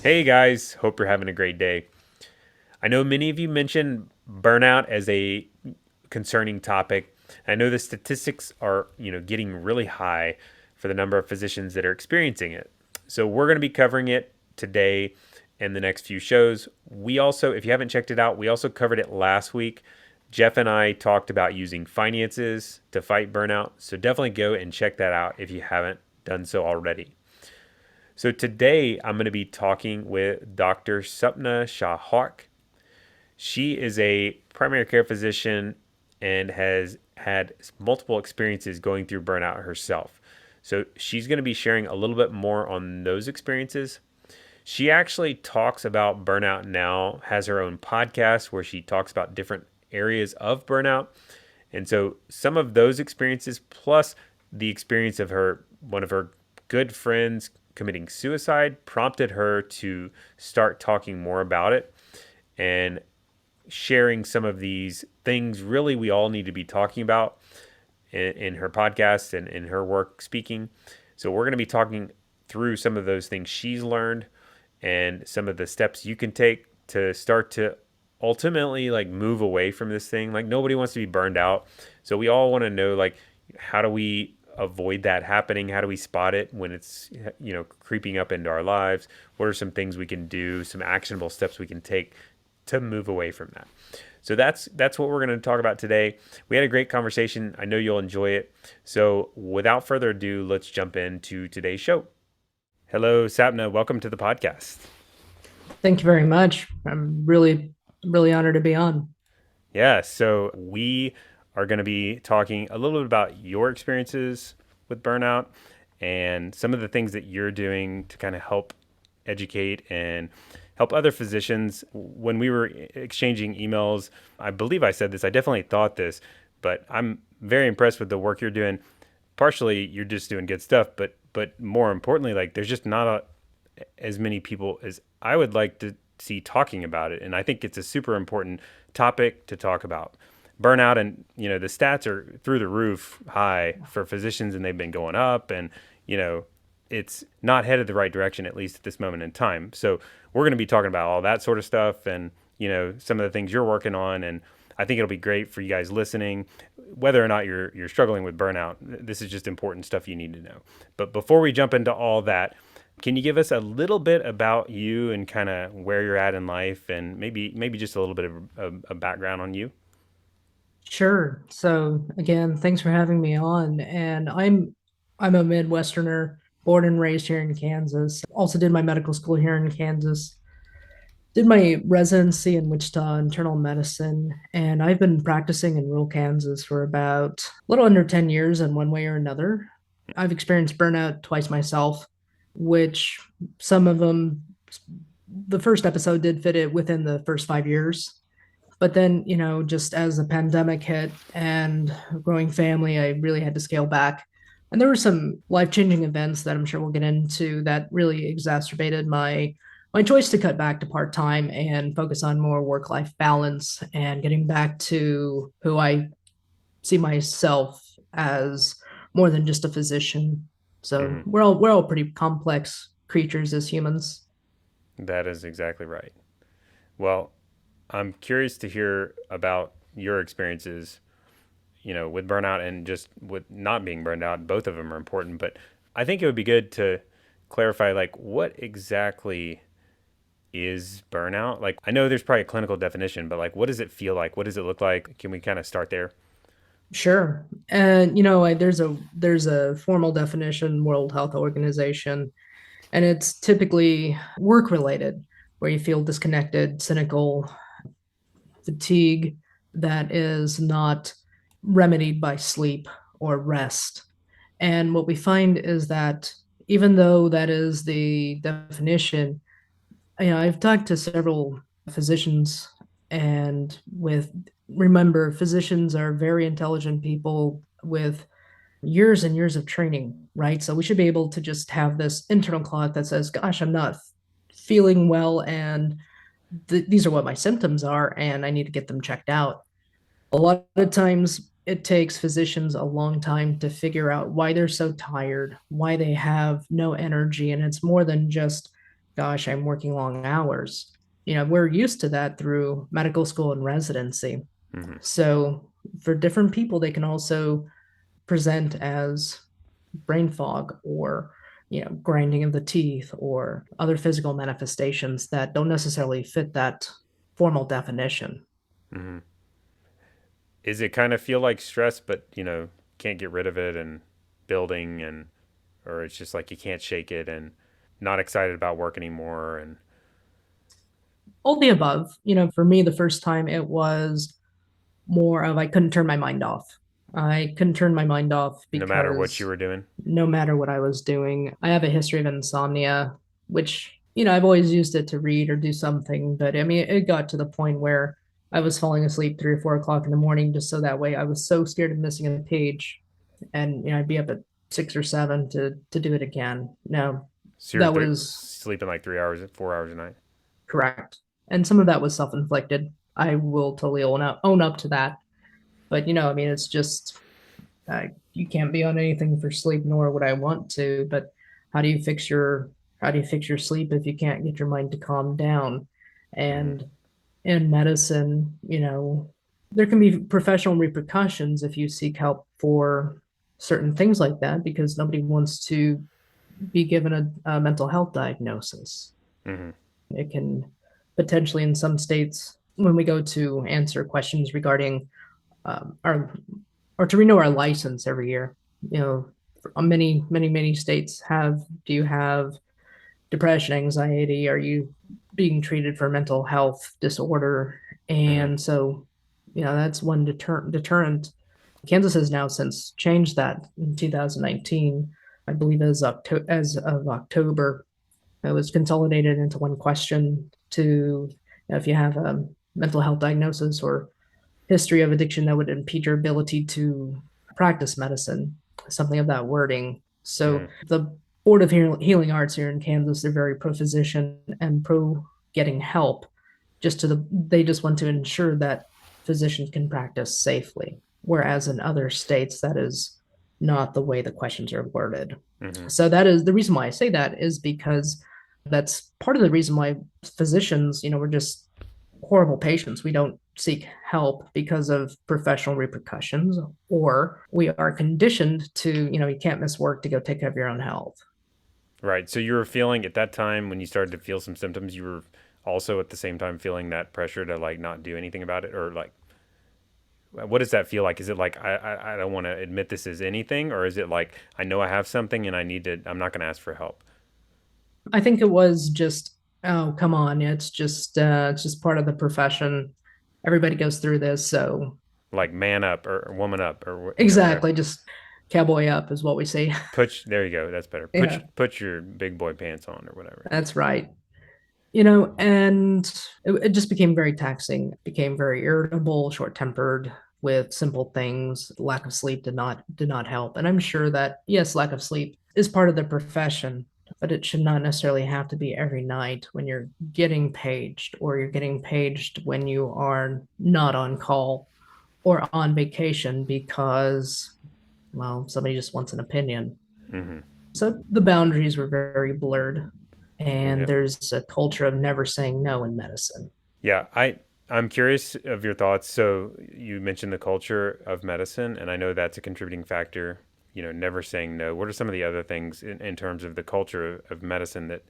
Hey guys, hope you're having a great day. I know many of you mentioned burnout as a concerning topic. I know the statistics are, getting really high for the number of physicians that are experiencing it. So we're going to be covering it today and the next few shows. We also, if you haven't checked it out, we also covered it last week. Jeff and I talked about using finances to fight burnout. So definitely go and check that out if you haven't done so already. So today I'm going to be talking with Dr. Sapna Shah-Haque. She is a primary care physician and has had multiple experiences going through burnout herself. So she's going to be sharing a little bit more on those experiences. She actually talks about burnout now, has her own podcast where she talks about different areas of burnout. And so some of those experiences, plus the experience of one of her good friends committing suicide, prompted her to start talking more about it and sharing some of these things really we all need to be talking about in her podcast and in her work speaking. So we're going to be talking through some of those things she's learned and some of the steps you can take to start to ultimately like move away from this thing. Like nobody wants to be burned out. So we all want to know like how do we avoid that happening? How do we spot it when it's creeping up into our lives? What are some things we can do, some actionable steps we can take to move away from that? So that's what we're going to talk about today. We had a great conversation. I know you'll enjoy it. So without further ado, let's jump into today's show. Hello, Sapna. Welcome to the podcast. Thank you very much. I'm really honored to be on. Yeah, so we are going to be talking a little bit about your experiences with burnout and some of the things that you're doing to kind of help educate and help other physicians. When we were exchanging emails, I believe I said this, I definitely thought this, but I'm very impressed with the work you're doing. Partially, you're just doing good stuff, but more importantly, like there's just not as many people as I would like to see talking about it. And I think it's a super important topic to talk about. Burnout, and the stats are through the roof high for physicians, and they've been going up, and you know it's not headed the right direction, at least at this moment in time. So we're going to be talking about all that sort of stuff, and some of the things you're working on. And I think it'll be great for you guys listening, whether or not you're struggling with burnout. This is just important stuff you need to know. But before we jump into all that, can you give us a little bit about you and kind of where you're at in life, and maybe just a little bit of a background on you? Sure. So again, thanks for having me on. And I'm a Midwesterner, born and raised here in Kansas. Also did my medical school here in Kansas. Did my residency in Wichita internal medicine, and I've been practicing in rural Kansas for about a little under 10 years in one way or another. I've experienced burnout twice myself, which some of them, the first episode did fit it within the first 5 years. But then, just as the pandemic hit and growing family, I really had to scale back. And there were some life-changing events that I'm sure we'll get into that really exacerbated my choice to cut back to part-time and focus on more work-life balance and getting back to who I see myself as more than just a physician. So Hmm. we're all pretty complex creatures as humans. That is exactly right. Well, I'm curious to hear about your experiences, with burnout and just with not being burned out. Both of them are important, but I think it would be good to clarify like what exactly is burnout? Like I know there's probably a clinical definition, but like what does it feel like? What does it look like? Can we kind of start there? Sure. And there's a formal definition, World Health Organization, and it's typically work related, where you feel disconnected, cynical, fatigue that is not remedied by sleep or rest. And what we find is that even though that is the definition, I've talked to several physicians, and with remember, physicians are very intelligent people with years and years of training, right? So we should be able to just have this internal clock that says, gosh, I'm not feeling well, and these are what my symptoms are, and I need to get them checked out. A lot of times, it takes physicians a long time to figure out why they're so tired, why they have no energy, and it's more than just gosh, I'm working long hours. We're used to that through medical school and residency. Hmm. So for different people, they can also present as brain fog or grinding of the teeth or other physical manifestations that don't necessarily fit that formal definition. Hmm. Is it kind of feel like stress, but can't get rid of it and building, and or it's just like you can't shake it and not excited about work anymore, and All the above. For me, the first time it was more of I couldn't turn my mind off. I couldn't turn my mind off no matter what you because were doing. no matter what I was doing, I have a history of insomnia, which, I've always used it to read or do something. But I mean, it got to the point where I was falling asleep 3 or 4 o'clock in the morning just so that way I was so scared of missing a page. And, I'd be up at 6 or 7 to do it again. No, So you're that was sleeping like 3 hours, 4 hours a night. correct. And some of that was self-inflicted. I will totally own up to that. But I mean, it's just you can't be on anything for sleep, nor would I want to. But how do you fix your how do you fix your sleep if you can't get your mind to calm down? Hmm. And in medicine, there can be professional repercussions if you seek help for certain things like that because nobody wants to be given a mental health diagnosis. Hmm. It can potentially, in some states, when we go to answer questions regarding our or to renew our license every year. You know, many states have. Do you have depression, anxiety? Are you being treated for mental health disorder? Hmm. And so, that's one deterrent. Kansas has now since changed that in 2019. I believe as of October, it was consolidated into one question to if you have a mental health diagnosis or history of addiction that would impede your ability to practice medicine, something of that wording. Hmm. So the Board of Healing Arts here in Kansas, they're very pro physician and pro getting help. They just want to ensure that physicians can practice safely. Whereas in other states, that is not the way the questions are worded. Hmm. So that is the reason why I say that is because that's part of the reason why physicians, we're just horrible patients. We don't seek help because of professional repercussions, or we are conditioned to, you can't miss work to go take care of your own health. Right. So you were feeling at that time when you started to feel some symptoms, you were also at the same time feeling that pressure to like not do anything about it, or like what does that feel like? Is it like I don't want to admit this is anything, or is it like I know I have something and I'm not going to ask for help? I think it was just, oh, come on, it's just part of the profession. Everybody goes through this, so Like man up or woman up or whatever. exactly, just cowboy up is what we say. There you go. That's better. Yeah, Put your big boy pants on or whatever. that's right. And it just became very taxing. It became very irritable, short-tempered with simple things. Lack of sleep did not help. And I'm sure that yes, lack of sleep is part of the profession, but it should not necessarily have to be every night when you're getting paged or you're getting paged when you are not on call or on vacation because, well, somebody just wants an opinion. Hmm. So the boundaries were very blurred, and Yeah. there's a culture of never saying no in medicine. Yeah. I'm curious of your thoughts. So you mentioned the culture of medicine, and I know that's a contributing factor. Never saying no. What are some of the other things in terms of the culture of medicine that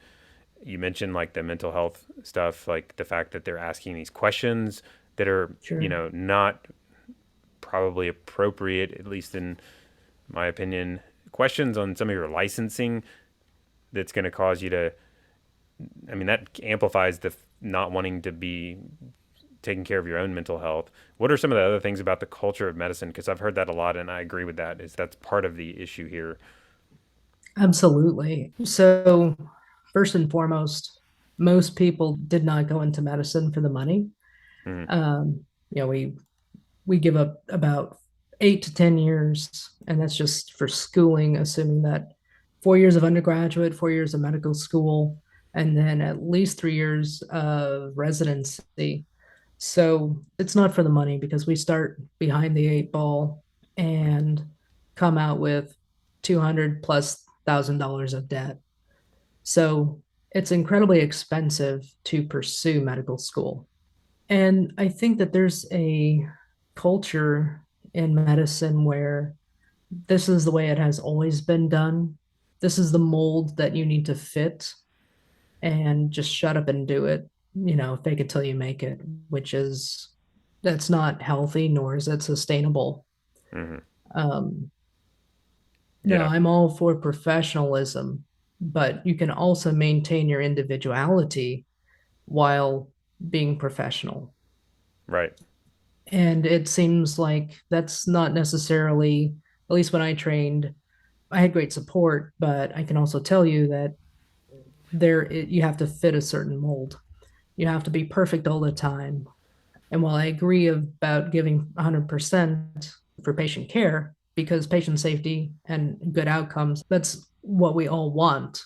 you mentioned, like the mental health stuff, like the fact that they're asking these questions that are, Sure. not probably appropriate, at least in my opinion, questions on some of your licensing that's going to cause you to, I mean, that amplifies the not wanting to be taking care of your own mental health. What are some of the other things about the culture of medicine? Because I've heard that a lot and I agree with that, is that's part of the issue here. Absolutely. So, first and foremost, most people did not go into medicine for the money. Mm-hmm. Um, we give up about 8 to 10 years, and that's just for schooling, assuming that 4 years of undergraduate, 4 years of medical school, and then at least 3 years of residency. So it's not for the money because we start behind the eight ball and come out with 200 plus $1,000 of debt. So it's incredibly expensive to pursue medical school. And I think that there's a culture in medicine where this is the way it has always been done. This is the mold that you need to fit and just shut up and do it. Fake it till you make it, which is that's not healthy nor is it sustainable. Hmm. Um, no, Yeah. I'm all for professionalism, but you can also maintain your individuality while being professional. Right. And it seems like that's not necessarily, at least when I trained, I had great support, but I can also tell you that you have to fit a certain mold. You have to be perfect all the time. And while I agree about giving 100% for patient care, because patient safety and good outcomes, that's what we all want.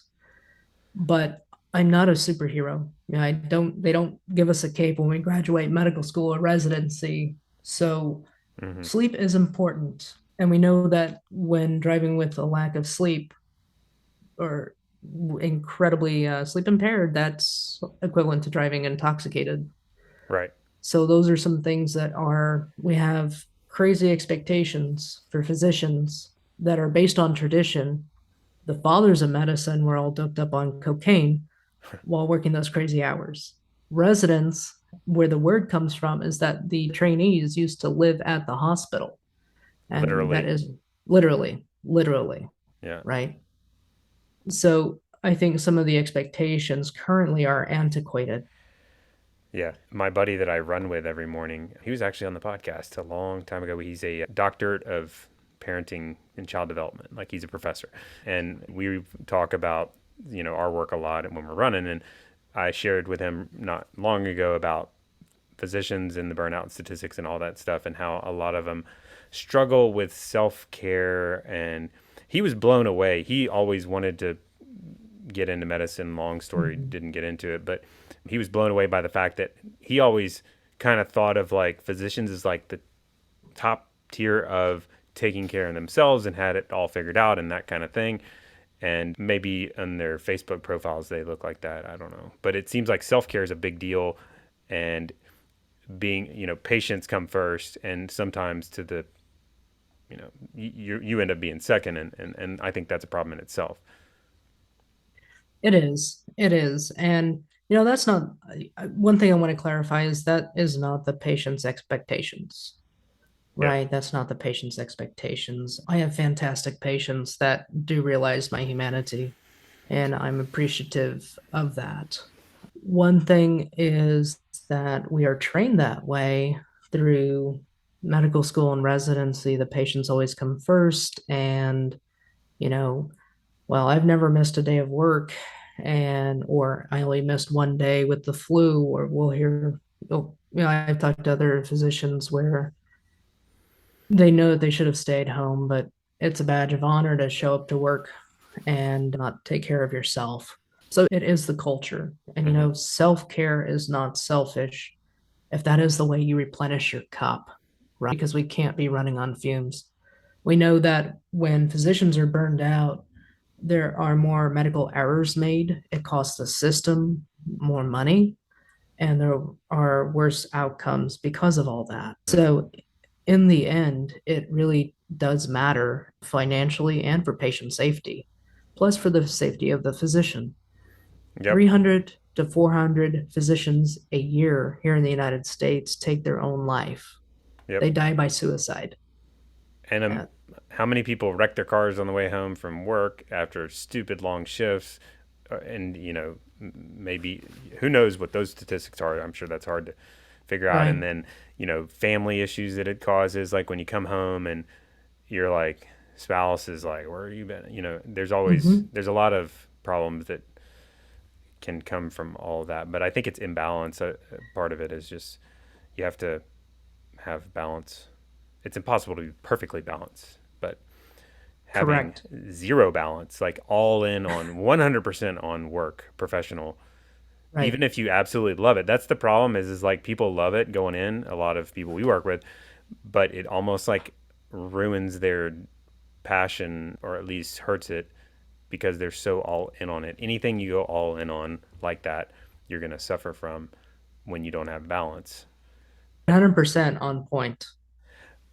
But I'm not a superhero. They don't give us a cape when we graduate medical school or residency. So Hmm. sleep is important. And we know that when driving with a lack of sleep or incredibly sleep impaired, that's equivalent to driving intoxicated. Right. So those are some things we have crazy expectations for physicians that are based on tradition. The fathers of medicine were all doped up on cocaine while working those crazy hours. Residents, where the word comes from, is that the trainees used to live at the hospital. And that Literally. is literally, Yeah. right? So I think some of the expectations currently are antiquated. Yeah. My buddy that I run with every morning, he was actually on the podcast a long time ago. He's a doctorate of parenting and child development. Like he's a professor. And we talk about, our work a lot when we're running. And I shared with him not long ago about physicians and the burnout statistics and all that stuff and how a lot of them struggle with self-care. And he was blown away. He always wanted to get into medicine. Long story, Mhm. didn't get into it, but he was blown away by the fact that he always kind of thought of like physicians as like the top tier of taking care of themselves and had it all figured out and that kind of thing. And maybe on their Facebook profiles they look like that. I don't know, but it seems like self care is a big deal, and being patients come first, and sometimes to the you end up being second, and I think that's a problem in itself. It is. It is. And, that's not one thing I want to clarify is that is not the patient's expectations, Yeah. right? That's not the patient's expectations. I have fantastic patients that do realize my humanity, and I'm appreciative of that. One thing is that we are trained that way through medical school and residency. The patients always come first. And, you know, well, I've never missed a day of work, or I only missed one day with the flu, or we'll hear, I've talked to other physicians where they know that they should have stayed home, but it's a badge of honor to show up to work and not take care of yourself. So it is the culture. And, Hmm. self care is not selfish if that is the way you replenish your cup, right? Because we can't be running on fumes. We know that when physicians are burned out, there are more medical errors made. It costs the system more money, and there are worse outcomes because of all that. So, in the end, it really does matter financially and for patient safety, plus for the safety of the physician. Yep. 300 to 400 physicians a year here in the United States take their own life. Yep. They die by suicide. And Uh, how many people wreck their cars on the way home from work after stupid long shifts? And maybe who knows what those statistics are? I'm sure that's hard to figure out. right. And then family issues that it causes, like when you come home and your like spouse is like, "Where have you been?" Mm-hmm. There's a lot of problems that can come from all of that. But I think it's imbalance. Part of it is just you have to have balance. It's impossible to be perfectly balanced, but having Correct. zero balance, like all in on 100% on work, professional, Right. even if you absolutely love it. That's the problem is like people love it going in, a lot of people we work with, but it almost like ruins their passion or at least hurts it because they're so all in on it. Anything you go all in on like that, you're going to suffer from when you don't have balance. 100% on point.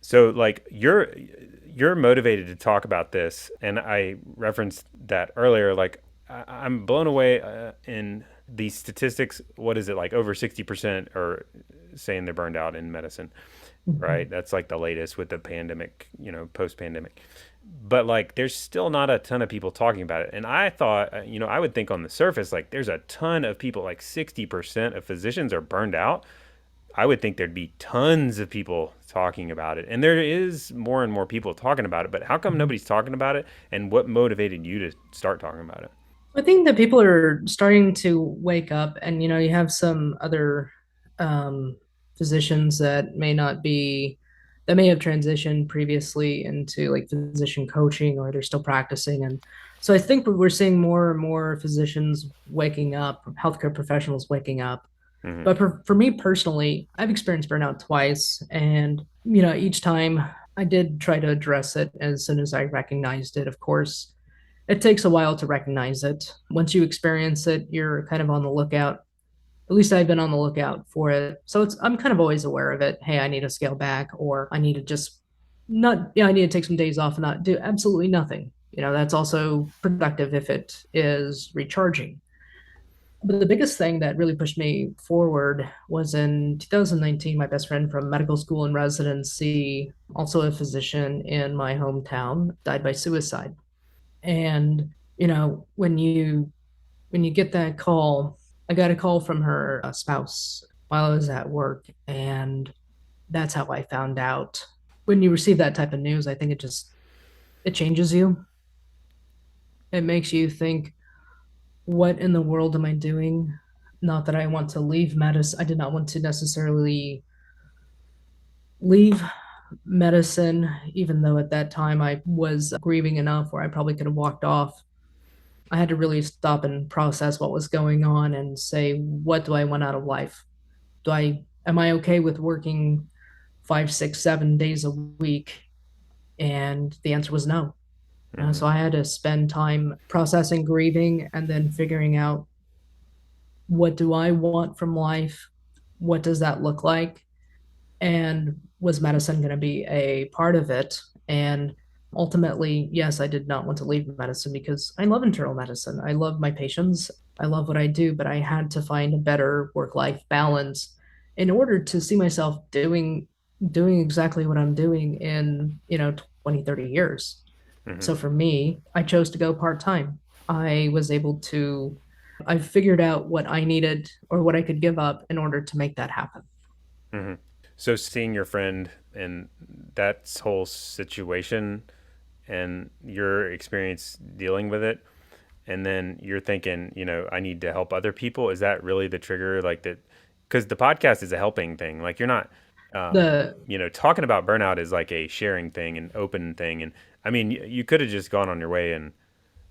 So like you're motivated to talk about this, and I referenced that earlier. Like I'm blown away in these statistics. What is it like? Over 60% are saying they're burned out in medicine, right? Mhm. That's like the latest with the pandemic, post pandemic. But like, there's still not a ton of people talking about it. And I thought, I would think on the surface, like, there's a ton of people, like 60% of physicians are burned out. I would think there'd be tons of people talking about it. And there is more and more people talking about it. But how come Mhm. nobody's talking about it? And what motivated you to start talking about it? I think that people are starting to wake up, and you have some other um, physicians that may have transitioned previously into like physician coaching, or they're still practicing. And so I think we're seeing more and more physicians waking up, healthcare professionals waking up. Mm-hmm. But for me personally, I've experienced burnout twice. And, each time I did try to address it as soon as I recognized it. Of course, it takes a while to recognize it. Once you experience it, you're kind of on the lookout. At least I've been on the lookout for it. So I'm kind of always aware of it. Hey, I need to scale back, or I need to just not, I need to take some days off and not do absolutely nothing. That's also productive if it is recharging. But the biggest thing that really pushed me forward was in 2019. My best friend from medical school and residency, also a physician in my hometown, died by suicide. And when you get that call, I got a call from her spouse while I was at work, and that's how I found out. When you receive that type of news, I think it changes you. It makes you think, what in the world am I doing? Not that I want to leave medicine. I did not want to necessarily leave medicine, even though at that time I was grieving enough where I probably could have walked off. I had to really stop and process what was going on and say, what do I want out of life? Am I okay with working 5, 6, 7 days a week? And the answer was no. Mm-hmm. So I had to spend time processing grieving and then figuring out, what do I want from life? What does that look like? And was medicine going to be a part of it? And ultimately, yes, I did not want to leave medicine because I love internal medicine. I love my patients. I love what I do, but I had to find a better work-life balance in order to see myself doing exactly what I'm doing in, 20, 30 years. Mm-hmm. So for me, I chose to go part-time. I was able to I figured out what I needed or what I could give up in order to make that happen. Mm-hmm. So seeing your friend and that whole situation and your experience dealing with it, and then you're thinking, I need to help other people. Is that really the trigger? Like that, because the podcast is a helping thing. Like you're not, The talking about burnout is like a sharing thing, and open thing. And I mean, you could have just gone on your way and,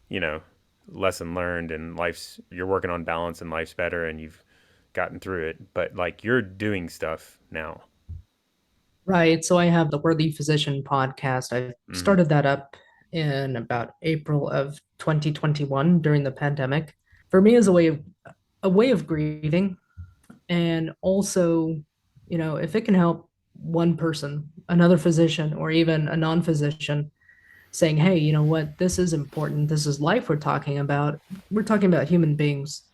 you know, lesson learned, and you're working on balance, and life's better, and you've gotten through it. But like you're doing stuff now. Right. So I have the Worthy Physician podcast. I Mm-hmm. started that up in about April of 2021 during the pandemic. For me, as a way of grieving, and also, if it can help one person, another physician, or even a non-physician, saying, "Hey, you know what? This is important. This is life we're talking about. We're talking about human beings.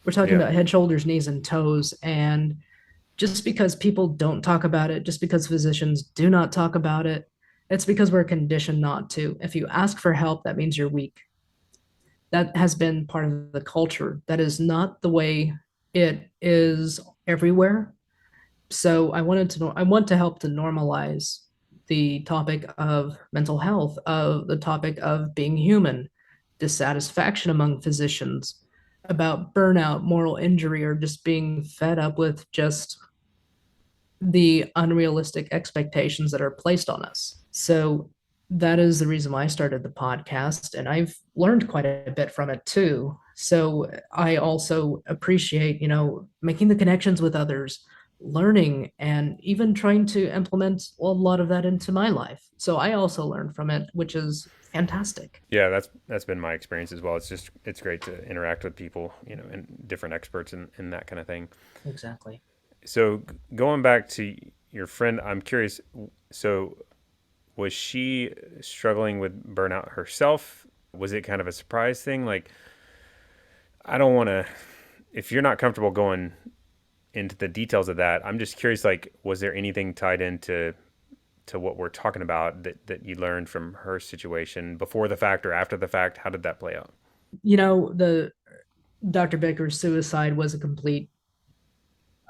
We're talking Yeah. about head, shoulders, knees, and toes." And just because people don't talk about it, just because physicians do not talk about it, it's because we're conditioned not to. If you ask for help, that means you're weak. That has been part of the culture. That is not the way it is everywhere. So I want to help to normalize the topic of mental health, of the topic of being human, dissatisfaction among physicians, about burnout, moral injury, or just being fed up with just the unrealistic expectations that are placed on us. So that is the reason why I started the podcast, and I've learned quite a bit from it too. So I also appreciate, making the connections with others, learning and even trying to implement a lot of that into my life. So I also learned from it, which is fantastic. Yeah, that's been my experience as well. It's great to interact with people, and different experts and that kind of thing. Exactly. So going back to your friend, I'm curious. So was she struggling with burnout herself? Was it kind of a surprise thing? Like, I don't want to. If you're not comfortable going into the details of that, I'm just curious. Like, was there anything tied into what we're talking about that you learned from her situation before the fact or after the fact? How did that play out? The Dr. Baker's suicide was a complete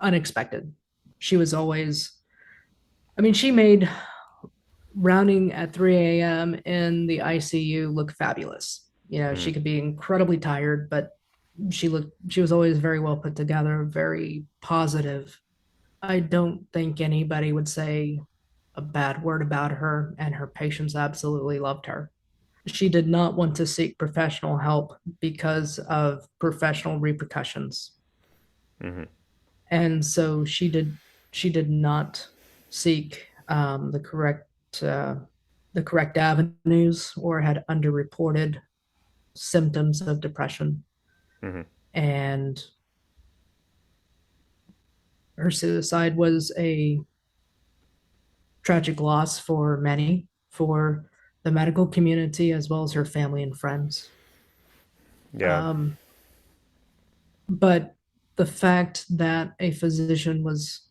unexpected. She was always, I mean, she made rounding at 3 a.m. in the ICU look fabulous. Mm-hmm. She could be incredibly tired, but she was always very well put together, very positive. I don't think anybody would say a bad word about her, and her patients absolutely loved her. She did not want to seek professional help because of professional repercussions. Mm-hmm. And so she did not seek uh, the correct avenues, or had underreported symptoms of depression. Mm-hmm. And her suicide was a tragic loss for many, for the medical community, as well as her family and friends. Yeah. Um, but the fact that a physician was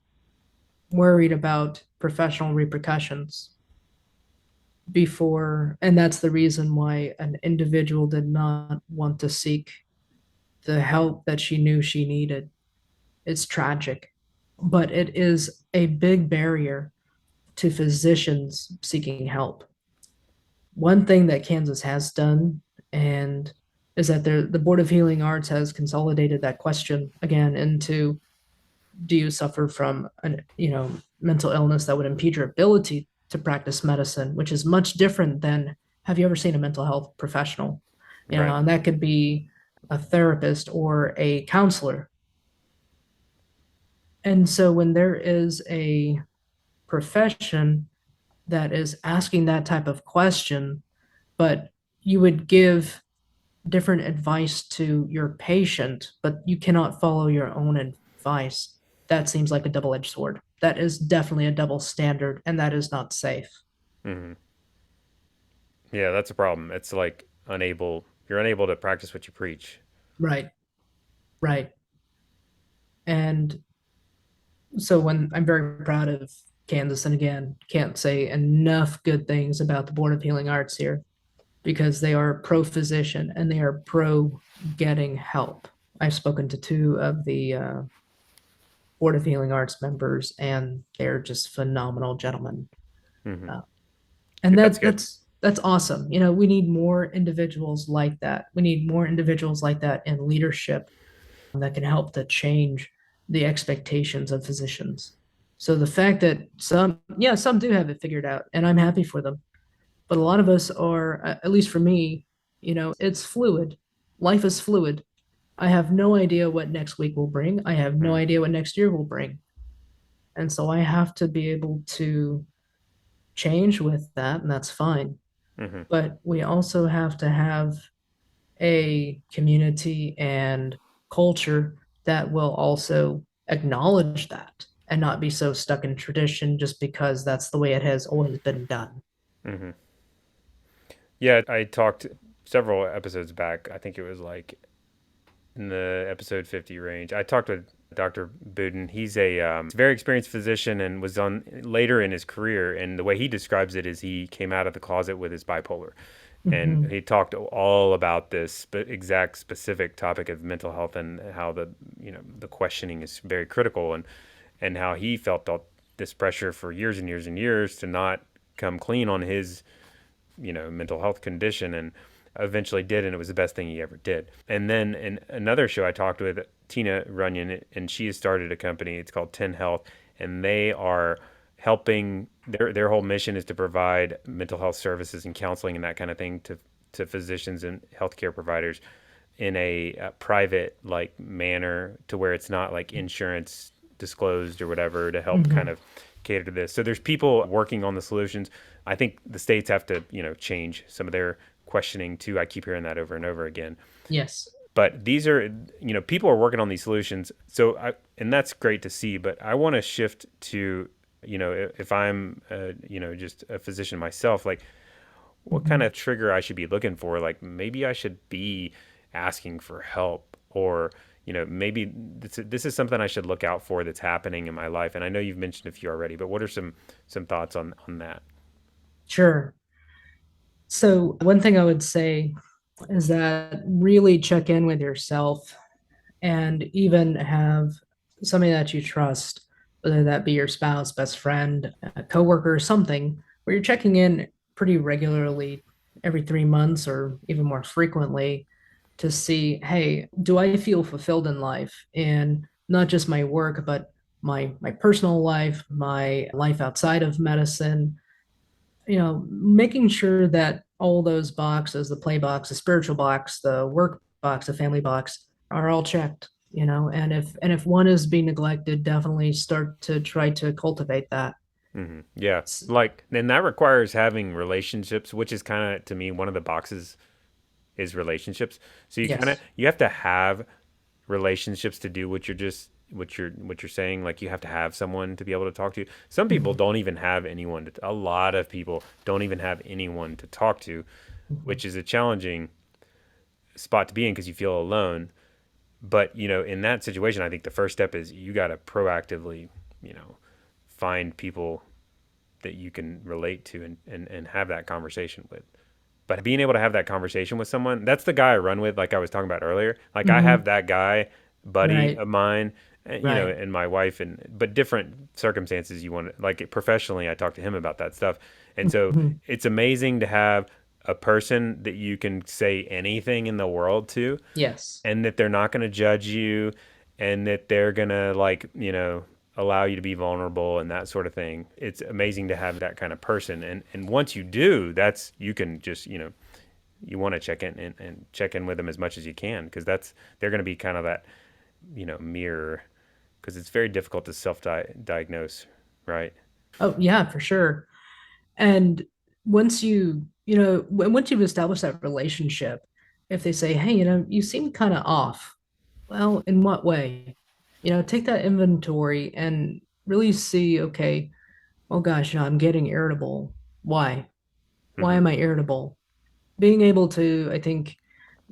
worried about professional repercussions before, and that's the reason why an individual did not want to seek the help that she knew she needed. It's tragic, but it is a big barrier to physicians seeking help. One thing that Kansas has done, and is that the Board of Healing Arts has consolidated that question again into, do you suffer from an mental illness that would impede your ability to practice medicine, which is much different than, have you ever seen a mental health professional? Right. And that could be a therapist or a counselor. And so when there is a profession that is asking that type of question, but you would give different advice to your patient, but you cannot follow your own advice. That seems like a double edged sword. That is definitely a double standard, and that is not safe. Mm-hmm. Yeah, that's a problem. It's like you're unable to practice what you preach. Right, right. And so when I'm very proud of Kansas, and again, can't say enough good things about the Board of Healing Arts here, because they are pro physician and they are pro getting help. I've spoken to two of the Board of Healing Arts members, and they're just phenomenal gentlemen. Mm-hmm. Uh, and Yeah, that's good. that's awesome. We need more individuals like that. We need more individuals like that in leadership that can help to change the expectations of physicians. So the fact that some do have it figured out, and I'm happy for them, but a lot of us are, at least for me, it's fluid. Life is fluid. I have no idea what next week will bring. I have no Mm-hmm. idea what next year will bring. And so I have to be able to change with that, and that's fine. Mm-hmm. But we also have to have a community and culture that will also acknowledge that and not be so stuck in tradition just because that's the way it has always been done. Mm-hmm. Yeah, I talked several episodes back. I think it was like in the episode 50 range. I talked with Dr. Budin. He's a very experienced physician and was on later in his career. And the way he describes it is he came out of the closet with his bipolar. And Mm-hmm. he talked all about this exact specific topic of mental health and how the questioning is very critical, and how he felt all this pressure for years and years and years to not come clean on his mental health condition, and eventually did, and it was the best thing he ever did. And then in another show I talked with Tina Runyon, and she has started a company. It's called 10 Health, and they are helping. Their whole mission is to provide mental health services and counseling and that kind of thing to physicians and healthcare providers in a private like manner, to where it's not like insurance disclosed or whatever to help kind Hmm. of cater to this. So there's people working on the solutions. I think the states have to, change some of their questioning too. I keep hearing that over and over again. Yes. But these are, people are working on these solutions. And that's great to see. But I want to shift to, if I'm, just a physician myself, like what kind Hmm. of trigger I should be looking for. Like maybe I should be asking for help, or maybe this is something I should look out for that's happening in my life. And I know you've mentioned a few already, but what are some thoughts on that? Sure. So, one thing I would say is that really check in with yourself and even have somebody that you trust, whether that be your spouse, best friend, a coworker, or something, where you're checking in pretty regularly every 3 months or even more frequently to see, hey, do I feel fulfilled in life? And not just my work, but my personal life, my life outside of medicine, making sure that all those boxes, the play box, the spiritual box, the work box, the family box, are all checked, and if one is being neglected, definitely start to try to cultivate that. Yeah, like, and that requires having relationships, which is kind of, to me, one of the boxes is relationships. So Yes. you have to have relationships to do what you're saying. Like, you have to have someone to be able to talk to. Some people Mhm. don't even have anyone to, a lot of people don't even have anyone to talk to, Mhm. which is a challenging spot to be in because you feel alone. But in that situation, I think the first step is you got to proactively, you know find people that you can relate to, and have that conversation with. But being able to have that conversation with someone, that's the guy I run with, like I was talking about earlier. Like, I have Mhm. that guy, buddy Right. of mine, Right. and my wife, but different circumstances. You want to, like, professionally, I talk to him about that stuff. And so Mhm. it's amazing to have a person that you can say anything in the world to, Yes. and that they're not going to judge you, and that they're going to, like, allow you to be vulnerable and that sort of thing. It's amazing to have that kind of person. And once you do, that's, you can just, you want to check in, and check in with them as much as you can, because they're going to be kind of that, mirror, because it's very difficult to self-diagnose, right? Oh yeah, for sure. And once you've established that relationship, if they say, hey, you seem kind of off, well, in what way? Take that inventory and really see, okay, oh gosh, I'm getting irritable. Why? Why Hmm. am I irritable? Being able to, I think,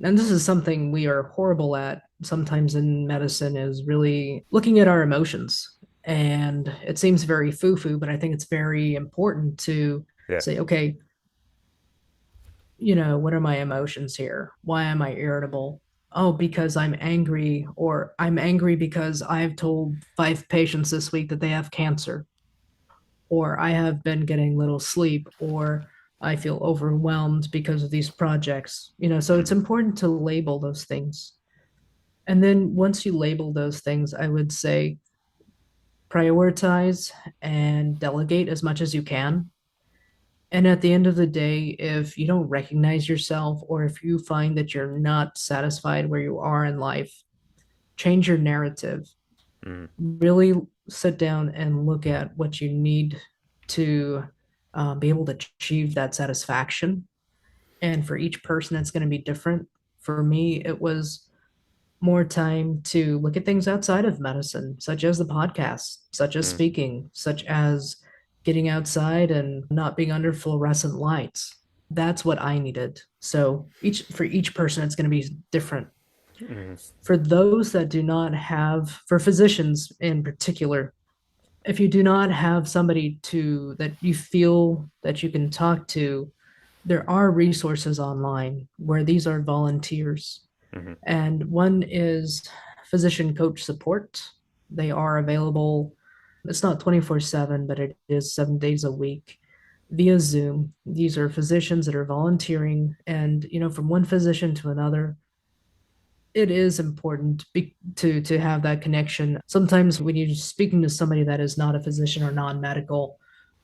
and this is something we are horrible at sometimes in medicine, is really looking at our emotions. And it seems very foo-foo, but I think it's very important to Yeah. say, okay, what are my emotions here? Why am I irritable? Oh, because I'm angry, or I'm angry because I've told 5 patients this week that they have cancer, or I have been getting little sleep, or I feel overwhelmed because of these projects. So it's Hmm. important to label those things. And then once you label those things, I would say prioritize and delegate as much as you can. And at the end of the day, if you don't recognize yourself, or if you find that you're not satisfied where you are in life, change your narrative. Hmm. Really sit down and look at what you need to be able to achieve that satisfaction. And for each person, it's going to be different. For me, it was more time to look at things outside of medicine, such as the podcast, such as Hmm. speaking, such as getting outside and not being under fluorescent lights. That's what I needed. So each person, it's going to be different. Hmm. For those that do not have, for physicians in particular, if you do not have somebody to that you feel that you can talk to, there are resources online where these are volunteers. Hmm. And one is physician coach support. They are available. It's not 24/7, but it is 7 days a week via Zoom. These are physicians that are volunteering, and from one physician to another, it is important to have that connection. Sometimes when you're speaking to somebody that is not a physician or non-medical,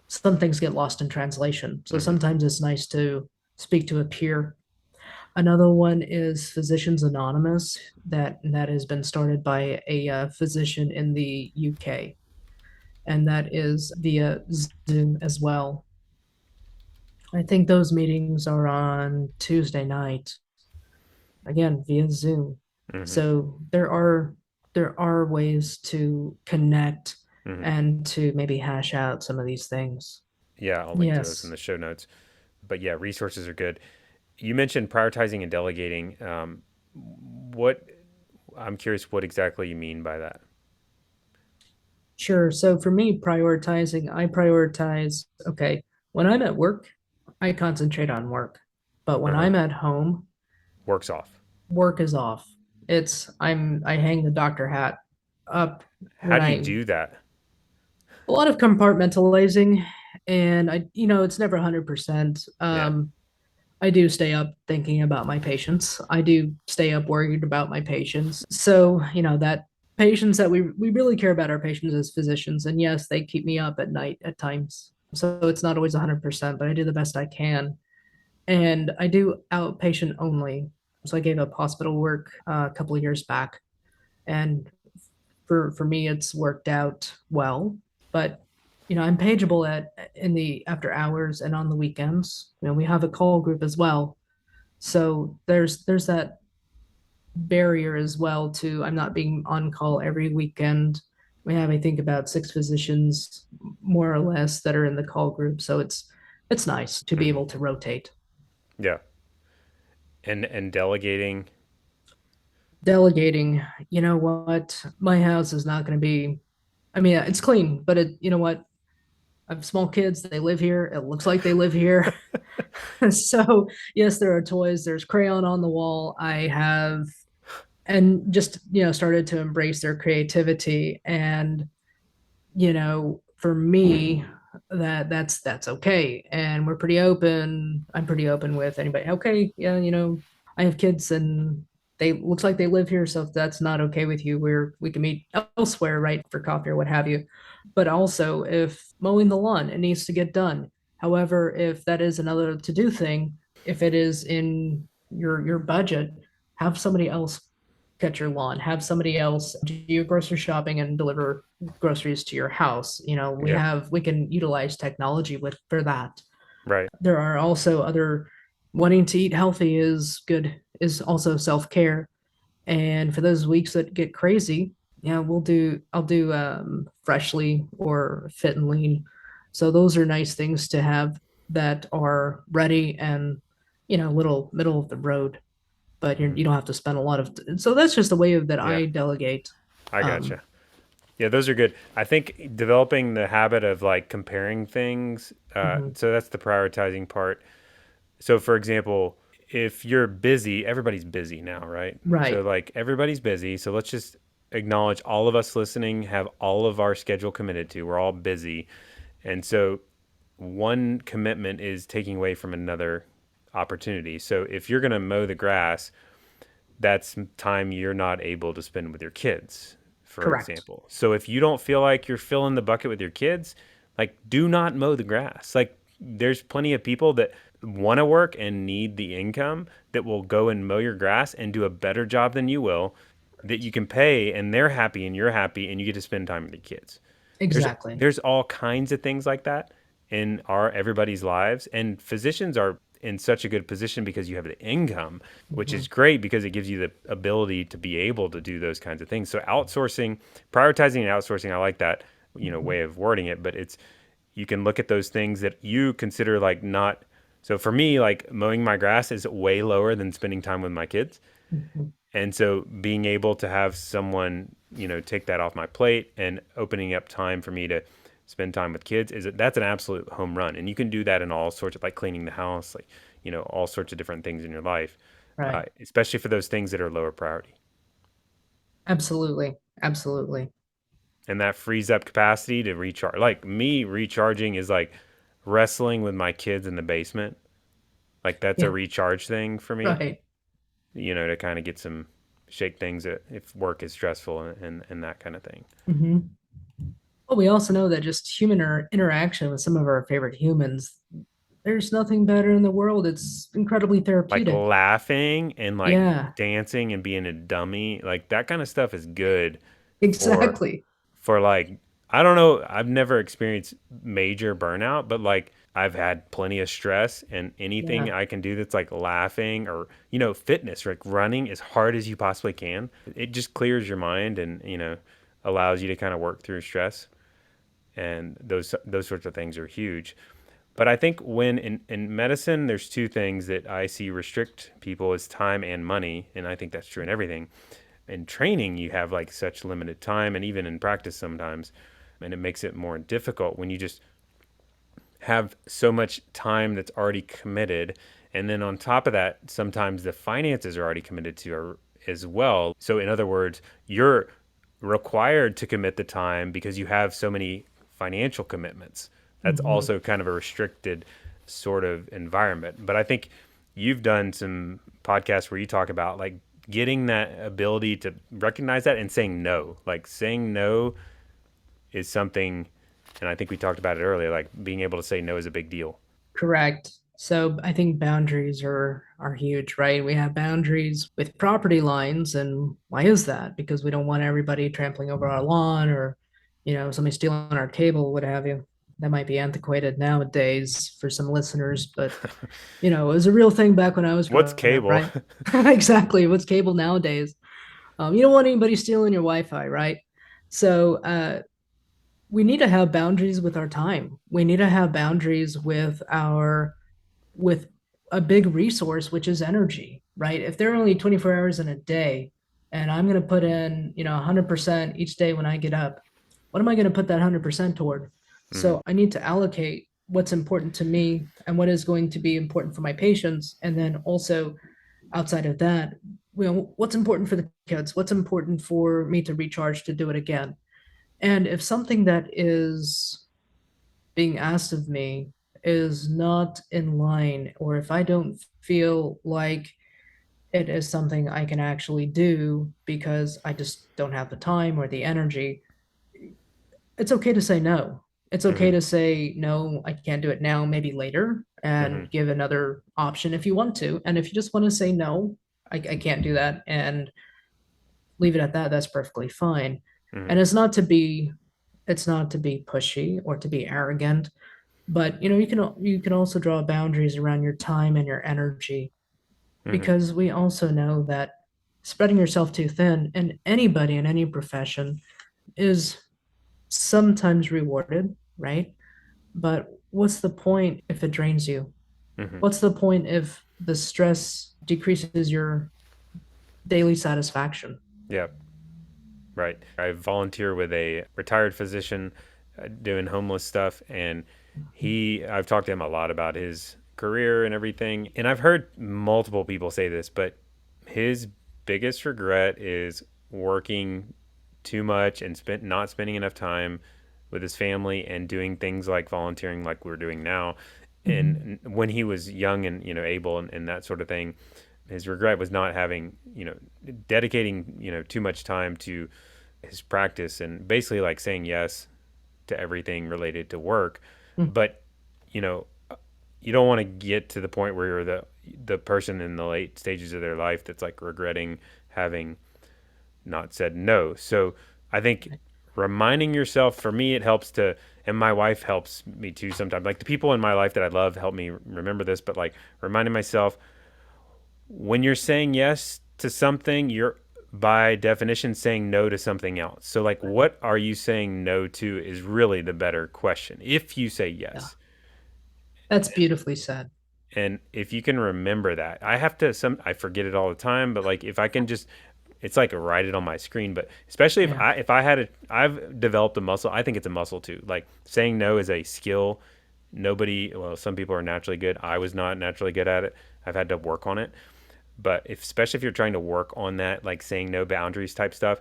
some things get lost in translation. So Hmm. sometimes it's nice to speak to a peer. Another one is Physicians Anonymous, that has been started by a physician in the UK, and that is via Zoom as well. I think those meetings are on Tuesday night, again via Zoom. Hmm. So there are ways to connect Hmm. and to maybe hash out some of these things. Yeah, I'll link to those in Yes, the show notes. But yeah, resources are good. You mentioned prioritizing and delegating. What I'm curious what exactly you mean by that. sure. So for me, prioritizing, I prioritize, okay, when I'm at work, I concentrate on work. But when Uh-huh. I'm at home, Works off. work is off. I hang the doctor hat up How when do you I do that? a lot of compartmentalizing, and it's never 100%. Yeah. I do stay up thinking about my patients. I do stay up worried about my patients. So, that patients that we really care about our patients as physicians. And yes, they keep me up at night at times. So it's not always 100%, but I do the best I can. And I do outpatient only. So I gave up hospital work a couple of years back. And for me, it's worked out well. But I'm pageable at in the after hours and on the weekends. We have a call group as well, so there's that barrier as well to I'm not being on call every weekend. We have, I think, about six physicians more or less that are in the call group, so it's nice to be Hmm. able to rotate. Yeah. And delegating. Delegating, you know what? My house is not going to be. I mean, it's clean, but you know what? I have small kids. They live here. It looks like they live here. So yes, there are toys. There's crayon on the wall. I have and just started to embrace their creativity, and for me, that's okay, and we're pretty open. I'm pretty open with anybody. Okay, yeah, I have kids, and they looks like they live here, so if that's not okay with you, we can meet elsewhere, right, for coffee or what have you. But also, if mowing the lawn, it needs to get done. However, if that is another to do thing, if it is in your budget, have somebody else cut your lawn, have somebody else do your grocery shopping and deliver groceries to your house. Yeah. We can utilize technology with for that. Right. There are also other wanting to eat healthy is also self-care. And for those weeks that get crazy, yeah, I'll do freshly or fit and lean. So those are nice things to have that are ready and little middle of the road, but Hmm. you don't have to spend a lot of. So that's just the way that Yeah. I delegate. I Um, gotcha. Yeah, those are good. I think developing the habit of like comparing things. mhm. So that's the prioritizing part. So, for example, if you're busy, everybody's busy now, right? So, Right. like, everybody's busy. So, let's just acknowledge all of us listening have all of our schedule committed to. We're all busy. And so, one commitment is taking away from another opportunity. So, if you're going to mow the grass, that's time you're not able to spend with your kids, for Correct. example. So if you don't feel like you're filling the bucket with your kids, like do not mow the grass. Like there's plenty of people that want to work and need the income that will go and mow your grass and do a better job than you will that you can pay and they're happy and you're happy and you get to spend time with your kids. There's Exactly. there's all kinds of things like that in our everybody's lives, and physicians are in such a good position because you have the income, which is Mhm. great because it gives you the ability to be able to do those kinds of things. So outsourcing, prioritizing and outsourcing, I like that, Mhm. way of wording it, but it's you can look at those things that you consider like not. So for me, like mowing my grass is way lower than spending time with my kids. Mhm. And so being able to have someone, take that off my plate and opening up time for me to spend time with kids that's an absolute home run. And you can do that in all sorts of like cleaning the house, like, all sorts of different things in your life, Right. especially for those things that are lower priority. Absolutely. Absolutely. And that frees up capacity to recharge. Like me, recharging is like wrestling with my kids in the basement. Like that's a Yeah. recharge thing for me, Right. to kind of get some shake things if work is stressful and that kind of thing. Hmm. Well, we also know that just human interaction with some of our favorite humans, There's nothing better in the world. It's incredibly Like therapeutic. laughing and like Yeah, dancing and being a dummy, like that kind of stuff is good for exactly. like, I don't know, I've never experienced major burnout, but like I've had plenty of stress, and anything Yeah, I can do that's like laughing or fitness, like running as hard as you possibly can, it just clears your mind and allows you to kind of work through stress, and those sorts of things are huge. But I think when in medicine, there's two things that I see restrict people is time and money. And I think that's true in everything. In training, you have like such limited time, and even in practice sometimes. And it makes it more difficult when you just have so much time that's already committed. And then on top of that, sometimes the finances are already committed to as well. So, in other words, you're required to commit the time because you have so many financial commitments. That's hmm, also kind of a restricted sort of environment. But I think you've done some podcasts where you talk about like getting that ability to recognize that and saying no. Like saying no is something, and I think we talked about it earlier, like being able to say no is a big deal. correct. So I think boundaries are huge, right? We have boundaries with property lines, and why is that? Because we don't want everybody trampling over our lawn or, somebody stealing our cable, what have you. That might be antiquated nowadays for some listeners, but it was a real thing back when I was What's growing up, cable? right? Exactly. What's cable nowadays? You don't want anybody stealing your Wi-Fi, right? So we need to have boundaries with our time. We need to have boundaries with a big resource, which is energy, right? If there are only 24 hours in a day, and I'm going to put in, 100% each day when I get up, what am I going to put that 100% toward? Hmm. So I need to allocate what's important to me and what is going to be important for my patients, and then also outside of that, what's important for the kids, what's important for me to recharge to do it again. And if something that is being asked of me is not in line, or if I don't feel like it is something I can actually do because I just don't have the time or the energy, it's okay to say no. It's okay Hmm. to say, no, I can't do it now, maybe later, Hmm. and give another option if you want to. And if you just want to say, no, I can't do that, and leave it at that, that's perfectly fine. Hmm. And it's not to be pushy or to be arrogant, but you can also draw boundaries around your time and your energy, Hmm. because we also know that spreading yourself too thin, and anybody in any profession, is sometimes rewarded, right? But what's the point if it drains you? Hmm. What's the point if the stress decreases your daily satisfaction? Yeah, right. I volunteer with a retired physician doing homeless stuff, and I've talked to him a lot about his career and everything. And I've heard multiple people say this, but his biggest regret is working too much and not spending enough time with his family and doing things like volunteering like we're doing now. Mhm. And when he was young and able and that sort of thing, his regret was not having dedicating too much time to his practice and basically like saying yes to everything related to work. Mhm. But you know you don't want to get to the point where you're the person in the late stages of their life that's like regretting having not said no. So I think reminding yourself, for me, it helps to, and my wife helps me too sometimes. Like the people in my life that I love help me remember this, but like reminding myself when you're saying yes to something, you're by definition saying no to something else. So like what are you saying no to is really the better question. If you say Yeah, yes, that's beautifully said. and if you can remember that, I forget it all the time, but like if I can just, it's like write it on my screen. But especially Yeah. if I had I've developed a muscle. I think it's a muscle too. Like saying no is a skill. Some people are naturally good. I was not naturally good at it. I've had to work on it. But especially if you're trying to work on that, like saying no boundaries type stuff,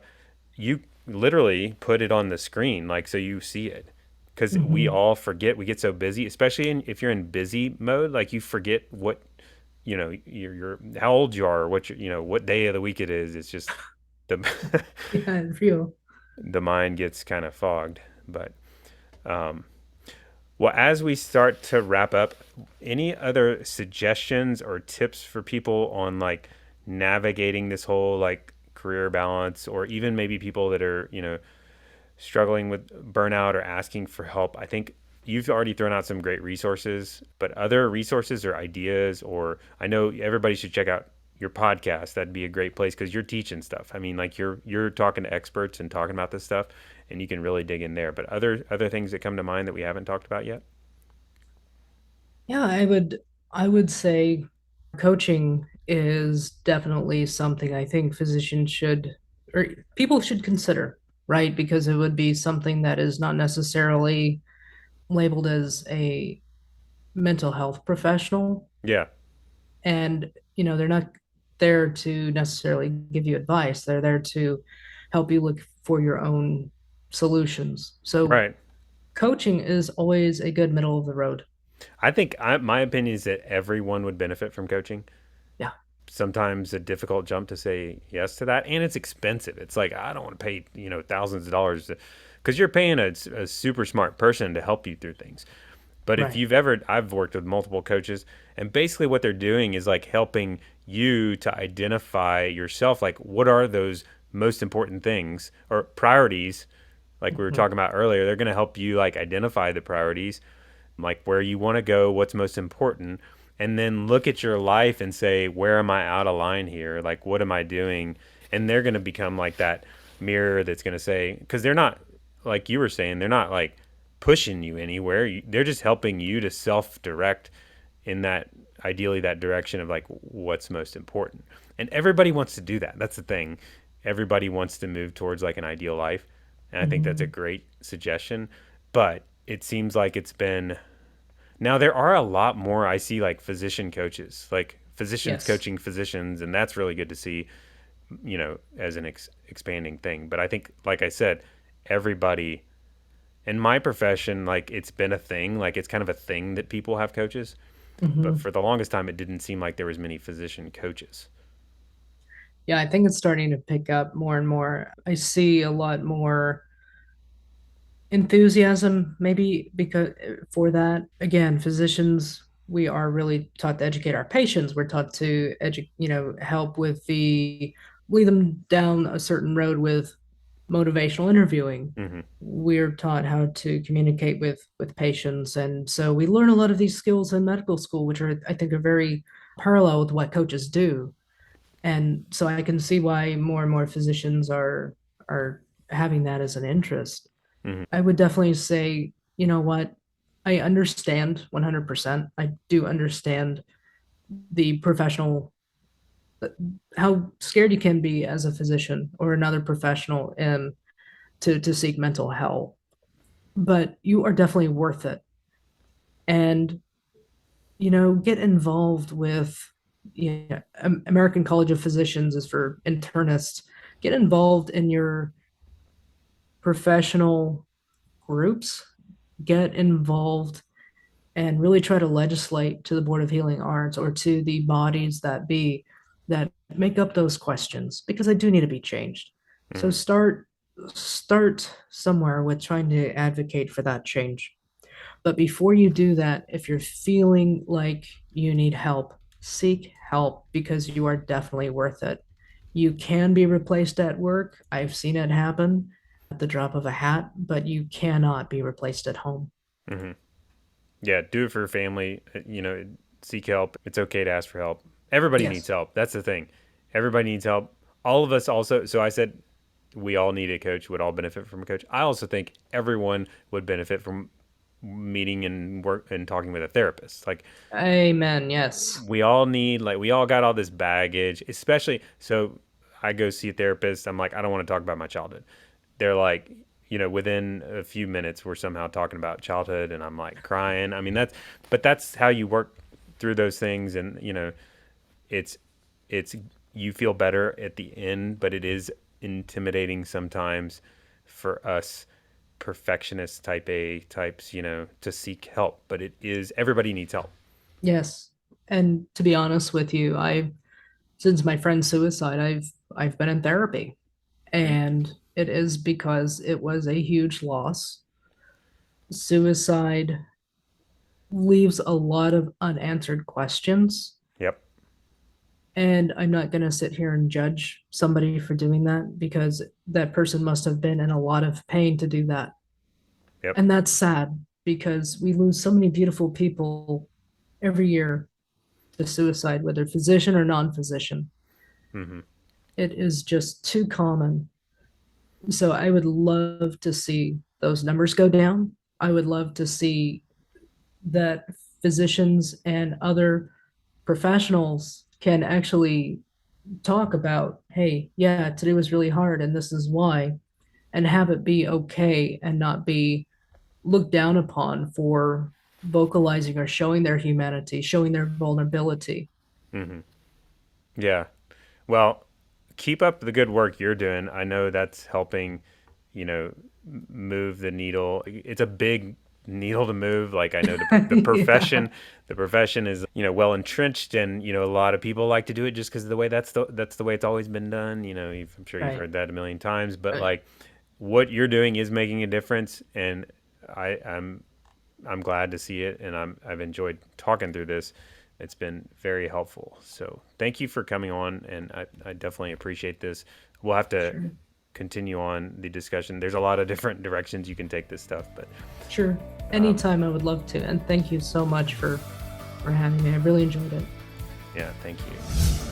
you literally put it on the screen, like so you see it. Because we Hmm. all forget. We get so busy, especially if you're in busy mode. Like you forget what your how old you are, or what what day of the week it is. It's just the Yeah, real. the mind gets kind of fogged. But Well, as we start to wrap up, any other suggestions or tips for people on like navigating this whole like career balance, or even maybe people that are, struggling with burnout or asking for help? I think you've already thrown out some great resources, but other resources or ideas, or I know everybody should check out your podcast. That'd be a great place because you're teaching stuff. I mean, like you're talking to experts and talking about this stuff, and you can really dig in there. But other things that come to mind that we haven't talked about yet. Yeah, I would say coaching is definitely something I think physicians should or people should consider, right? Because it would be something that is not necessarily labeled as a mental health professional. Yeah. And, they're not there to necessarily give you advice. They're there to help you look for your own solutions. So Right. coaching is always a good middle of the road. My opinion is that everyone would benefit from coaching. Yeah, Sometimes a difficult jump to say yes to that, and it's expensive. It's like I don't want to pay thousands of dollars because you're paying a super smart person to help you through things. But if right. you've ever, I've worked with multiple coaches, and basically what they're doing is like helping you to identify yourself, like what are those most important things or priorities, like we were Mhm. talking about earlier. They're going to help you like identify the priorities, like where you want to go, what's most important, and then look at your life and say, where am I out of line here? Like, what am I doing? And they're going to become like that mirror that's going to say, because they're not, like you were saying, they're not like pushing you anywhere. They're just helping you to self direct in that, ideally, that direction of like what's most important. And everybody wants to do that. That's the thing. Everybody wants to move towards like an ideal life. And I think that's a Mhm. great suggestion. But it seems like it's been, now there are a lot more I see like physician coaches, like physicians Yes. coaching physicians, and that's really good to see, as an expanding thing. But I think, like I said, everybody in my profession, like it's been a thing, like it's kind of a thing that people have coaches. But Hmm. for the longest time, it didn't seem like there was many physician coaches. Yeah, I think it's starting to pick up more and more. I see a lot more enthusiasm, maybe because for that, again, physicians, we are really taught to educate our patients. We're taught to help with lead them down a certain road with motivational interviewing. Hmm. We're taught how to communicate with patients, and so we learn a lot of these skills in medical school, which are I think are very parallel with what coaches do. And so I can see why more and more physicians are having that as an interest. Hmm. I would definitely say, you know what, I understand 100%. I do understand the professional how scared you can be as a physician or another professional in to seek mental health, but you are definitely worth it. And get involved with American College of Physicians is for internists. Get involved in your professional groups. Get involved and really try to legislate to the Board of Healing Arts or to the bodies that make up those questions because they do need to be changed. So Hmm. start somewhere with trying to advocate for that change. But before you do that, if you're feeling like you need help, seek help because you are definitely worth it. You can be replaced at work. I've seen it happen at the drop of a hat, but you cannot be replaced at home. Hmm. Yeah, do it for your family. Seek help. It's okay to ask for help. Everybody needs Yes. help. That's the thing. Everybody needs help. All of us also. So I said we all need a coach. Would all benefit from a coach. I also think everyone would benefit from meeting and work and talking with a therapist. Like Amen. Yes. we all need, like we all got all this baggage, especially. So I go see a therapist. I'm like, I don't want to talk about my childhood. They're like, within a few minutes we're somehow talking about childhood, and I'm like crying. I mean, that's how you work through those things. And it's it's you feel better at the end, but it is intimidating sometimes for us perfectionist type A types, to seek help. But it is, everybody needs help. Yes. And to be honest with you, I since my friend's suicide, I've been in therapy. Mm. And it is because it was a huge loss. Suicide. leaves a lot of unanswered questions. Yep. And I'm not going to sit here and judge somebody for doing that because that person must have been in a lot of pain to do that. Yep. And that's sad because we lose so many beautiful people every year to suicide, whether physician or non physician. Mm-hmm. It is just too common. So I would love to see those numbers go down. I would love to see that physicians and other professionals can actually talk about, hey, yeah, today was really hard and this is why, and have it be okay and not be looked down upon for vocalizing or showing their humanity, showing their vulnerability. Mm-hmm. Yeah. Well, keep up the good work you're doing. I know that's helping, move the needle. It's a big needle to move. Like I know the Yeah, profession is well entrenched, and a lot of people like to do it just because of the way that's the way it's always been done. I'm sure you've right, heard that a million times, but right, like what you're doing is making a difference, and I'm glad to see it, and I've enjoyed talking through this. It's been very helpful. So thank you for coming on, and I definitely appreciate this. We'll have to sure, continue on the discussion. There's a lot of different directions you can take this stuff, but sure. um, Anytime I would love to. And thank you so much for having me. I really enjoyed it. yeah, thank you.